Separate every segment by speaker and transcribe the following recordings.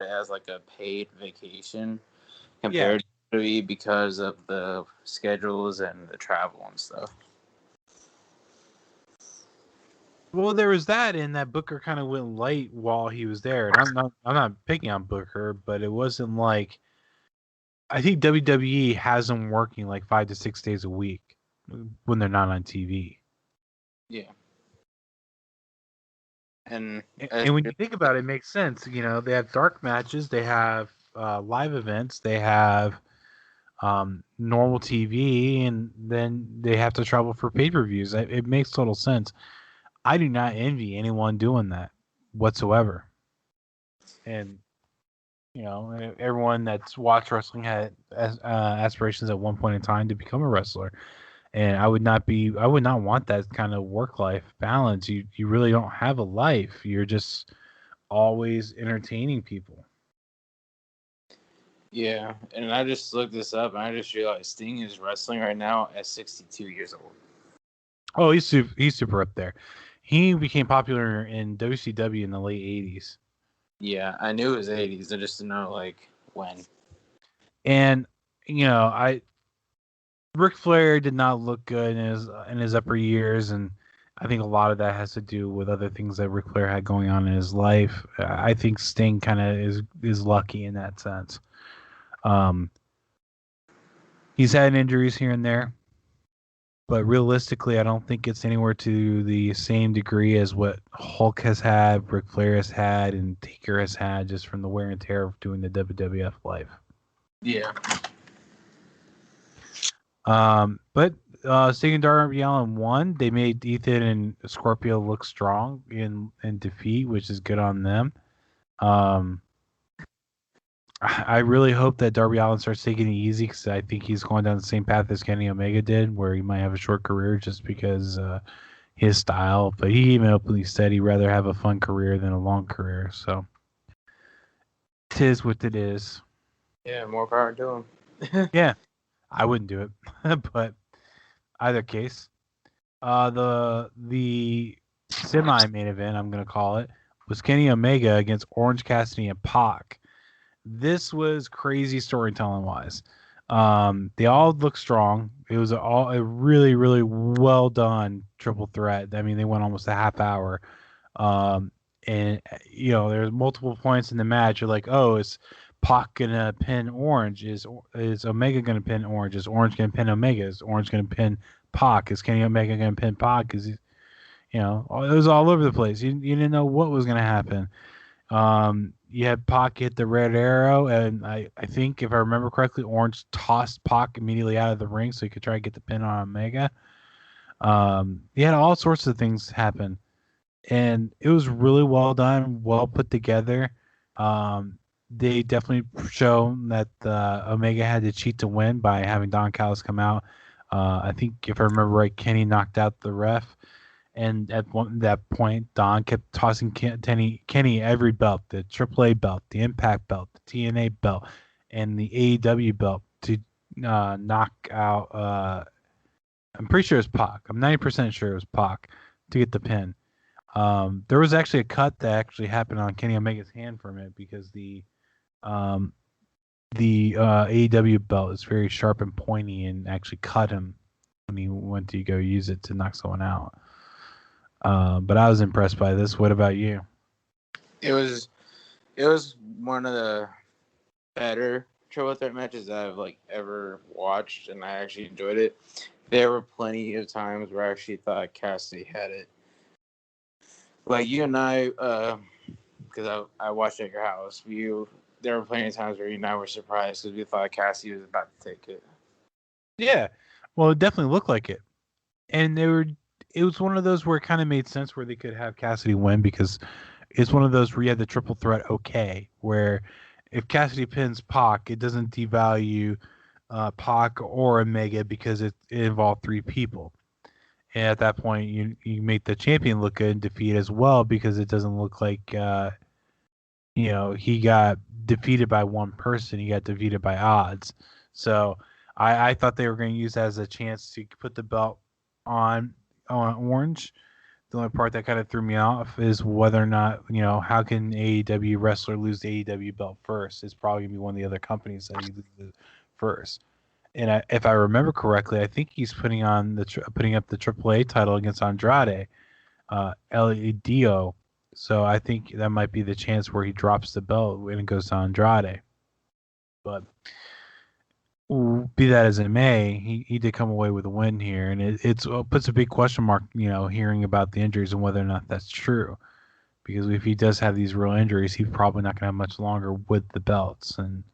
Speaker 1: it as like a paid vacation
Speaker 2: Yeah.
Speaker 1: compared to WWE because of the schedules and the travel and stuff.
Speaker 2: Well, there was that, and that Booker kind of went light while he was there. And I'm not picking on Booker, but it wasn't like I think WWE has them working like 5 to 6 days a week when they're not on TV.
Speaker 1: Yeah, and
Speaker 2: And when you think about it, it makes sense. You know, they have dark matches, they have live events, they have normal TV, and then they have to travel for pay-per-views. It makes total sense. I do not envy anyone doing that whatsoever. And you know, everyone that's watched wrestling had aspirations at one point in time to become a wrestler. And I would not want that kind of work-life balance. You really don't have a life. You're just always entertaining people.
Speaker 1: yeah, and I just looked this up and I just realized Sting is wrestling right now at 62 years old.
Speaker 2: Oh, he's super up there. He became popular in WCW in the late '80s.
Speaker 1: Yeah, I knew it was 80s. I just didn't know like when.
Speaker 2: And you know, Ric Flair did not look good in his upper years, and I think a lot of that has to do with other things that Ric Flair had going on in his life. I think Sting kind of is lucky in that sense. Um, he's had injuries here and there, but realistically, I don't think it's anywhere to the same degree as what Hulk has had, Ric Flair has had, and Taker has had, just from the wear and tear of doing the WWF life.
Speaker 1: Yeah.
Speaker 2: But Sting and Darby Allin won. They made Ethan and Scorpio look strong in defeat, which is good on them. Um, I really hope that Darby Allin starts taking it easy because I think he's going down the same path as Kenny Omega did, where he might have a short career just because his style. But he even openly said he'd rather have a fun career than a long career. So, tis what it is.
Speaker 1: Yeah, more power to him.
Speaker 2: Yeah, I wouldn't do it, but either case, the semi main event, I'm gonna call it, was Kenny Omega against Orange Cassidy and Pac. This was crazy storytelling wise. They all looked strong. It was a really really well done triple threat. I mean, they went almost a half hour. Um, and you know, there's multiple points in the match. You're like, oh, is Pac gonna pin Orange? Is Omega gonna pin Orange? Is Orange gonna pin Omega? Is Orange gonna pin Pac? Is Kenny Omega gonna pin Pac? Is he, you know, it was all over the place. You didn't know what was gonna happen. You had Pac hit the red arrow, and I think if I remember correctly, Orange tossed Pac immediately out of the ring so he could try to get the pin on Omega. You had all sorts of things happen, and it was really well done, well put together. They definitely shown that Omega had to cheat to win by having Don Callis come out. I think if I remember right, Kenny knocked out the ref, and at that point, Don kept tossing Kenny every belt: the AAA belt, the Impact belt, the TNA belt, and the AEW belt to knock out. I'm pretty sure it was Pac. I'm 90% sure it was Pac to get the pin. There was actually a cut that actually happened on Kenny Omega's hand from it because um, the AEW belt is very sharp and pointy and actually cut him when he went to go use it to knock someone out. But I was impressed by this. What about you?
Speaker 1: It was one of the better triple threat matches I've like ever watched, and I actually enjoyed it. There were plenty of times where I actually thought Cassidy had it. Like you and I, because I watched at your house. There were plenty of times where you and I were surprised because we thought Cassidy was about to take it.
Speaker 2: Yeah, well, it definitely looked like it, and it was one of those where it kind of made sense where they could have Cassidy win because it's one of those where you had the triple threat okay, where if Cassidy pins Pac, it doesn't devalue Pac or Omega because it involved three people. And at that point, you make the champion look good in defeat as well because it doesn't look like he got defeated by one person. He got defeated by odds. So I thought they were going to use that as a chance to put the belt on Orange The only part that kind of threw me off is whether or not, how can AEW wrestler lose the AEW belt first? It's probably going to be one of the other companies that he loses first. And if I remember correctly, I think he's putting up the AAA title against Andrade, LEDO. So I think that might be the chance where he drops the belt when it goes to Andrade. But be that as it may, he did come away with a win here, and it puts a big question mark, hearing about the injuries and whether or not that's true. Because if he does have these real injuries, he's probably not going to have much longer with the belts, and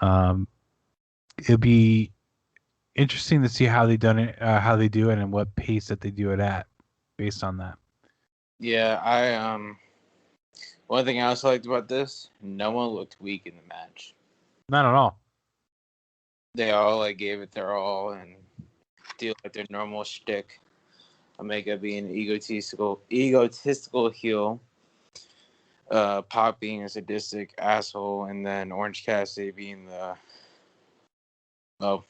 Speaker 2: it'll be interesting to see how they do it, and what pace that they do it at, based on that.
Speaker 1: Yeah, one thing I also liked about this, no one looked weak in the match.
Speaker 2: Not at all.
Speaker 1: They all gave it their all and did their normal shtick. Omega being an egotistical heel, Pop being a sadistic asshole, and then Orange Cassidy being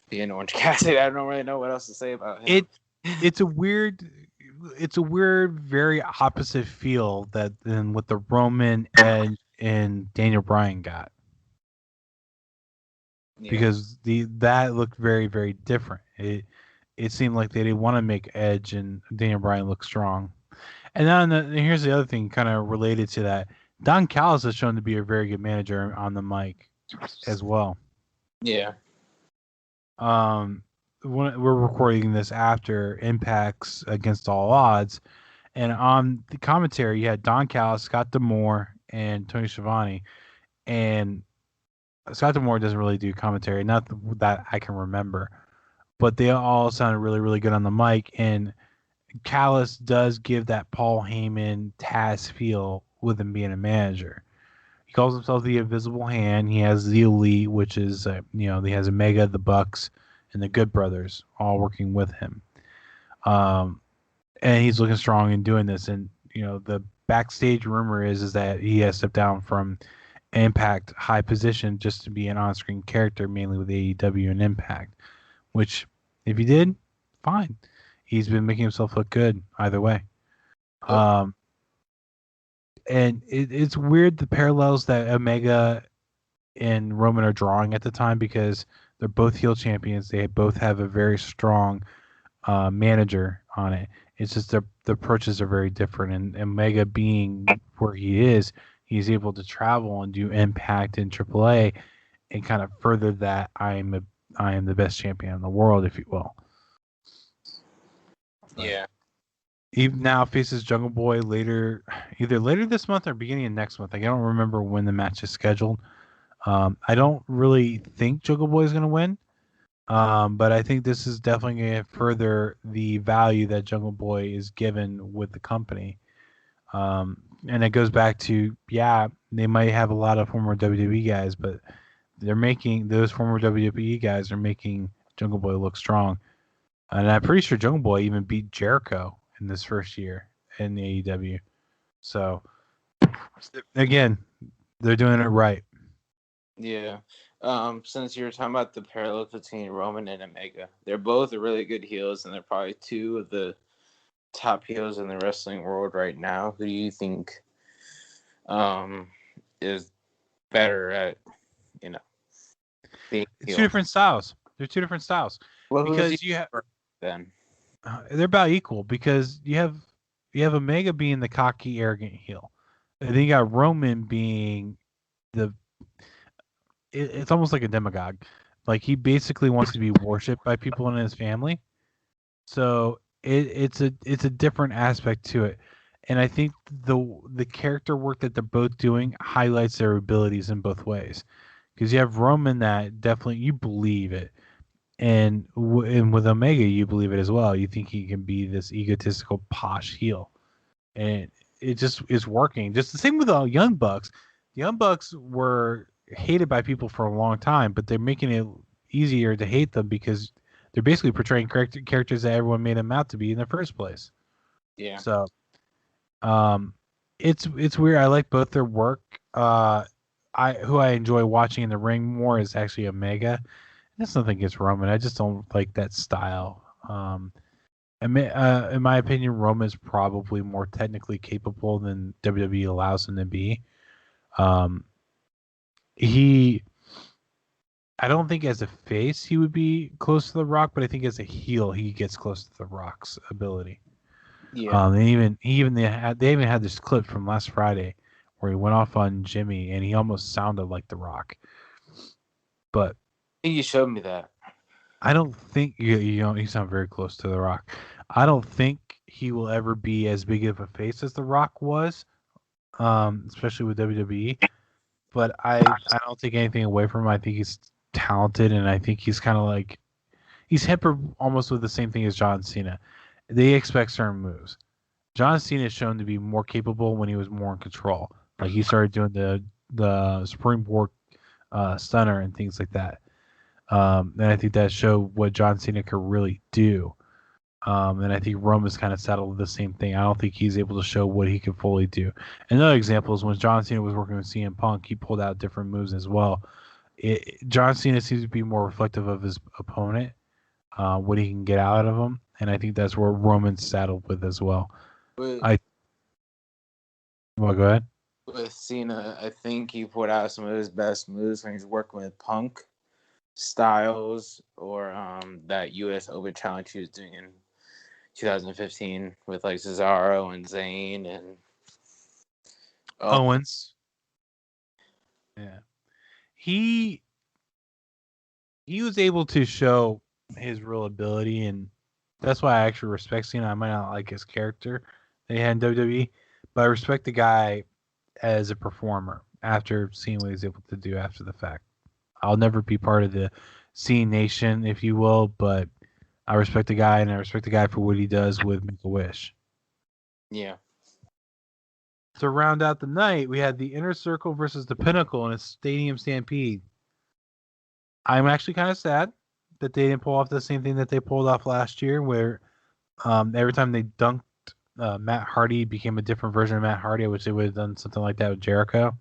Speaker 1: being Orange Cassidy. I don't really know what else to say about him.
Speaker 2: It's a weird, very opposite feel than what the Roman, Edge, and Daniel Bryan got. Yeah. Because that looked very, very different. It seemed like they didn't want to make Edge and Daniel Bryan look strong. And then here's the other thing kind of related to that. Don Callis has shown to be a very good manager on the mic as well.
Speaker 1: Yeah.
Speaker 2: We're recording this after Impact's Against All Odds. And on the commentary, you had Don Callis, Scott D'Amore, and Tony Schiavone. And Scott D'Amore doesn't really do commentary, not that I can remember. But they all sounded really, really good on the mic. And Callis does give that Paul Heyman Taz feel with him being a manager. He calls himself the Invisible Hand. He has the Elite, which is, he has Omega, the Bucks, and the Good Brothers all working with him. And he's looking strong in doing this. And, the backstage rumor is that he has stepped down from Impact high position just to be an on-screen character, mainly with AEW and Impact. Which, if he did, fine. He's been making himself look good either way. And it's weird the parallels that Omega and Roman are drawing at the time, because they're both heel champions. They both have a very strong manager on it. It's just the approaches are very different. And Omega being where he is, he's able to travel and do Impact in AAA and kind of further that I am the best champion in the world, if you will.
Speaker 1: Yeah.
Speaker 2: He now faces Jungle Boy either later this month or beginning of next month. I don't remember when the match is scheduled. I don't really think Jungle Boy is going to win, but I think this is definitely going to further the value that Jungle Boy is given with the company. And it goes back to, they might have a lot of former WWE guys, but those former WWE guys are making Jungle Boy look strong. And I'm pretty sure Jungle Boy even beat Jericho in this first year in the AEW. So, again, they're doing it right.
Speaker 1: Yeah. Since you were talking about the parallels between Roman and Omega, they're both really good heels, and they're probably two of the top heels in the wrestling world right now. Who do you think is better at, being
Speaker 2: heel? Two different styles. They're two different styles.
Speaker 1: Well,
Speaker 2: because you have
Speaker 1: then
Speaker 2: they're about equal, because you have Omega being the cocky, arrogant heel, and then you got Roman being it's almost like a demagogue. Like, he basically wants to be worshipped by people in his family. So it's a different aspect to it. And I think the character work that they're both doing highlights their abilities in both ways. Because you have Roman that definitely, you believe it. And with Omega, you believe it as well. You think he can be this egotistical, posh heel. And it just is working. Just the same with the Young Bucks. The Young Bucks were hated by people for a long time, but they're making it easier to hate them because they're basically portraying characters that everyone made them out to be in the first place.
Speaker 1: Yeah.
Speaker 2: So, it's weird. I like both their work. Who I enjoy watching in the ring more is actually Omega. That's nothing against Roman. I just don't like that style. In my opinion, Roman's probably more technically capable than WWE allows him to be. Um, I don't think as a face he would be close to The Rock, but I think as a heel he gets close to The Rock's ability.
Speaker 1: Yeah.
Speaker 2: They even had this clip from last Friday where he went off on Jimmy and he almost sounded like The Rock. But
Speaker 1: I think you showed me that.
Speaker 2: I don't think you sound very close to The Rock. I don't think he will ever be as big of a face as The Rock was, especially with WWE. But I don't take anything away from him. I think he's talented, and I think he's kind of like he's hip almost with the same thing as John Cena. They expect certain moves. John Cena is shown to be more capable when he was more in control. Like he started doing the springboard stunner and things like that. And I think that showed what John Cena could really do. And I think Roman's kind of settled the same thing. I don't think he's able to show what he can fully do. Another example is when John Cena was working with CM Punk, he pulled out different moves as well. John Cena seems to be more reflective of his opponent, what he can get out of him, and I think that's where Roman's saddled with as well.
Speaker 1: With,
Speaker 2: Well, go ahead.
Speaker 1: with Cena, I think he put out some of his best moves when he's working with Punk, Styles, or that U.S. Open Challenge he was doing in 2015 with like Cesaro and Zayn and
Speaker 2: Owens. Yeah, he was able to show his real ability, and that's why I actually respect Cena. I might not like his character that he had in WWE, but I respect the guy as a performer after seeing what he's able to do after the fact. I'll never be part of the Cena Nation, if you will, but I respect the guy, and I respect the guy for what he does with Make-A-Wish.
Speaker 1: Yeah.
Speaker 2: To round out the night, we had the Inner Circle versus the Pinnacle in a stadium stampede. I'm actually kind of sad that they didn't pull off the same thing that they pulled off last year, where every time they dunked Matt Hardy, became a different version of Matt Hardy. I wish they would have done something like that with Jericho.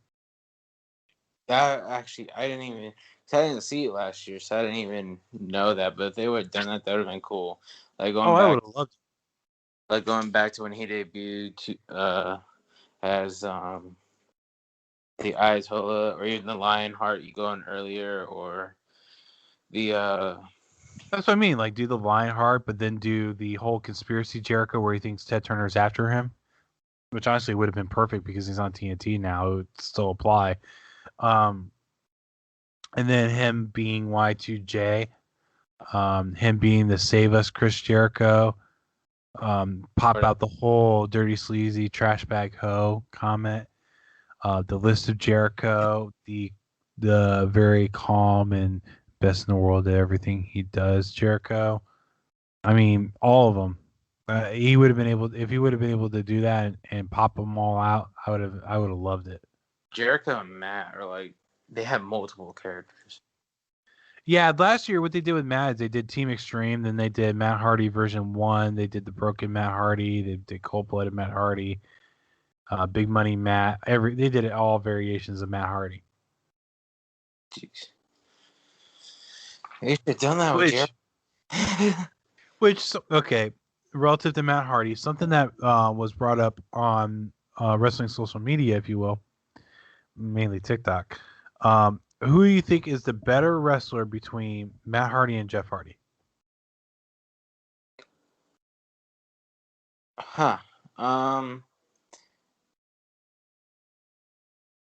Speaker 1: That actually, I didn't see it last year, so I didn't even know that. But if they would have done that, that would have been cool. Like
Speaker 2: I would have loved it.
Speaker 1: Like going back to when he debuted as the Ayatollah or even the Lionheart you going earlier, or the
Speaker 2: That's what I mean. Like, do the Lionheart, but then do the whole conspiracy Jericho where he thinks Ted Turner's after him, which honestly would have been perfect because he's on TNT now. It would still apply. And then him being Y2J, him being the Save Us Chris Jericho, pop out the whole dirty, sleazy, trash bag hoe comment, the list of Jericho, the very calm and best in the world at everything he does, Jericho. I mean, all of them. He would have been able, if he would have been able to do that and pop them all out, I would have loved it.
Speaker 1: Jericho and Matt are like they have multiple characters.
Speaker 2: Yeah, last year what they did with Matt is they did Team Extreme, then they did Matt Hardy version 1, they did the broken Matt Hardy, they did cold-blooded Matt Hardy, Big Money Matt. They did it all variations of Matt Hardy.
Speaker 1: Jeez. They should have done that with Jericho.
Speaker 2: Okay, relative to Matt Hardy, something that was brought up on wrestling social media, if you will, mainly TikTok. Who do you think is the better wrestler between Matt Hardy and Jeff Hardy?
Speaker 1: Huh.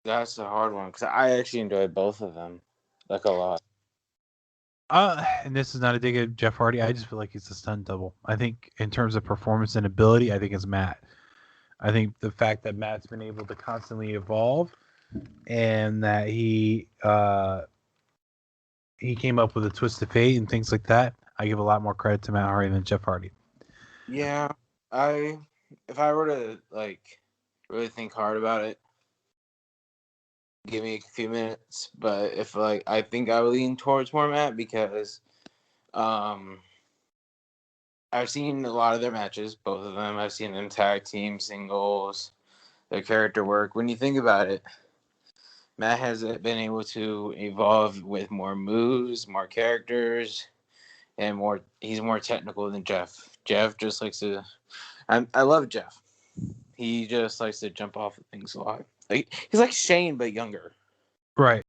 Speaker 1: That's a hard one because I actually enjoyed both of them like a lot.
Speaker 2: And this is not a dig at Jeff Hardy. I just feel like he's a stunt double. I think in terms of performance and ability, I think it's Matt. I think the fact that Matt's been able to constantly evolve and that he came up with a twist of fate and things like that, I give a lot more credit to Matt Hardy than Jeff Hardy.
Speaker 1: Yeah, if I were to like really think hard about it, give me a few minutes. But if like I think I would lean towards more Matt because I've seen a lot of their matches, both of them. I've seen them tag team, singles, their character work. When you think about it, Matt has been able to evolve with more moves, more characters, and more. He's more technical than Jeff. Jeff just likes to. I love Jeff. He just likes to jump off of things a lot. Like, he's like Shane, but younger.
Speaker 2: Right.